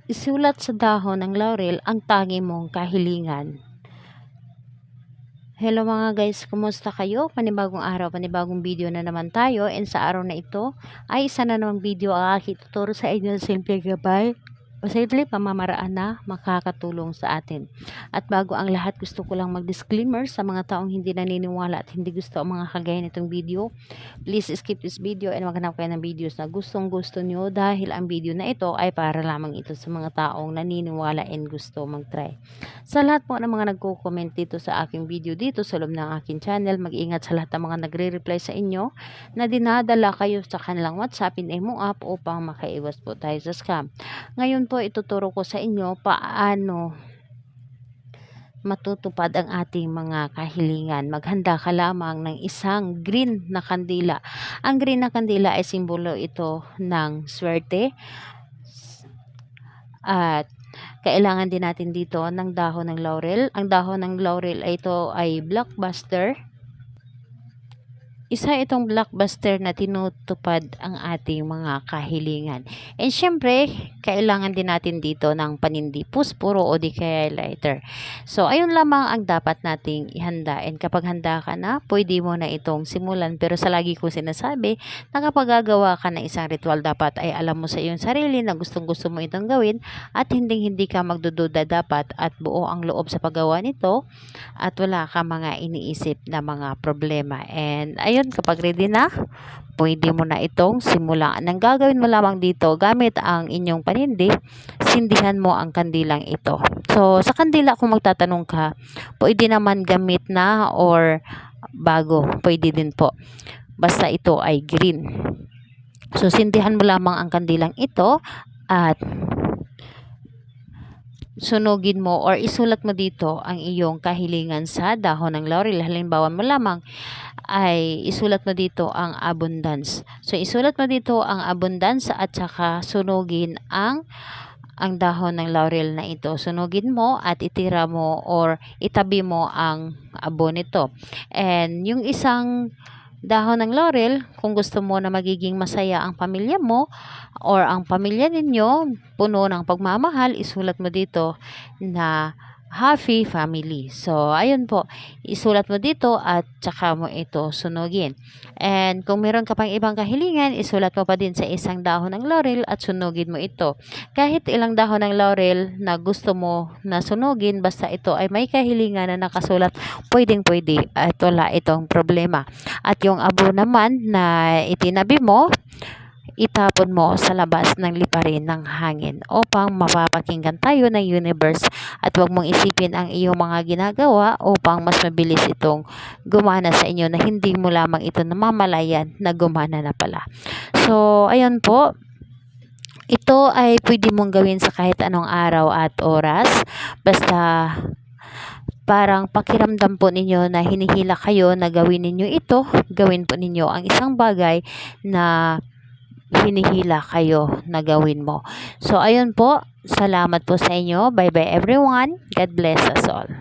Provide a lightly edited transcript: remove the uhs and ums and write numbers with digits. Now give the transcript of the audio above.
Isulat sa dahon ng laurel ang tangi mong kahilingan. Hello mga guys, kumusta kayo? Panibagong araw, panibagong video na naman tayo, and sa araw na ito ay isa na namang video ang aking tuturo sa inyo sa simple gabay o simple pamamaraan na makakatulong sa atin. At bago ang lahat, gusto ko lang mag-disclaimer sa mga taong hindi naniniwala at hindi gusto ang mga kagaya nitong video. Please skip this video and maghanap kayo ng videos na gustong gusto nyo, dahil ang video na ito ay para lamang ito sa mga taong naniniwala and gusto mag-try. Sa lahat po ng mga nagko-comment dito sa aking video dito sa loob ng aking channel, mag-ingat sa lahat ng mga nagre-reply sa inyo na dinadala kayo sa kanilang WhatsApp in Emo app upang makaiwas po tayo sa scam. Ngayon po ituturo ko sa inyo paano matutupad ang ating mga kahilingan. Maghanda ka lamang ng isang green na kandila. Ang green na kandila ay simbolo ito ng swerte, at kailangan din natin dito ng dahon ng laurel. Ang dahon ng laurel ay ito ay blockbuster. Isa itong blockbuster na tinutupad ang ating mga kahilingan. And syempre, kailangan din natin dito ng panindi, puspuro o di kaya lighter. So, ayun lamang ang dapat nating ihanda. And kapag handa ka na, pwede mo na itong simulan. Pero sa lagi kong sinasabi, na kapag gagawa ka ng isang ritual, dapat ay alam mo sa iyong sarili na gustong gusto mo itong gawin at hindi ka magdududa dapat at buo ang loob sa paggawa nito at wala ka mga iniisip na mga problema. And ayun, kapag ready na, pwede mo na itong simulan. Ang gagawin mo lamang dito, gamit ang inyong panindi, sindihan mo ang kandilang ito. So, sa kandila kung magtatanong ka, pwede naman gamit na or bago, pwede din po. Basta ito ay green. So, sindihan mo lamang ang kandilang ito at sunugin mo or isulat mo dito ang iyong kahilingan sa dahon ng laurel. Halimbawa mo lamang ay isulat mo dito ang abundance. So, isulat mo dito ang abundance at saka sunugin ang dahon ng laurel na ito. Sunugin mo at itira mo or itabi mo ang abo nito. And yung isang dahon ng laurel, kung gusto mo na magiging masaya ang pamilya mo or ang pamilya ninyo, puno ng pagmamahal, isulat mo dito na happy family. So, ayun po, isulat mo dito at saka mo ito sunugin. And kung meron ka pang ibang kahilingan, isulat mo pa din sa isang dahon ng laurel at sunugin mo ito. Kahit ilang dahon ng laurel na gusto mo na sunugin, basta ito ay may kahilingan na nakasulat, pwedeng-pwede at wala itong problema. At yung abo naman na itinabi mo, itapon mo sa labas ng liparin ng hangin upang mapapakinggan tayo ng universe, at huwag mong isipin ang iyong mga ginagawa upang mas mabilis itong gumana sa inyo na hindi mo lamang ito namamalayan na gumana na pala. So, ayun po. Ito ay pwede mong gawin sa kahit anong araw at oras. Basta parang pakiramdam po ninyo na hinihila kayo na gawin ninyo ito, gawin po ninyo ang isang bagay na hinihila kayo na gawin mo. So, ayun po. Salamat po sa inyo. Bye-bye everyone. God bless us all.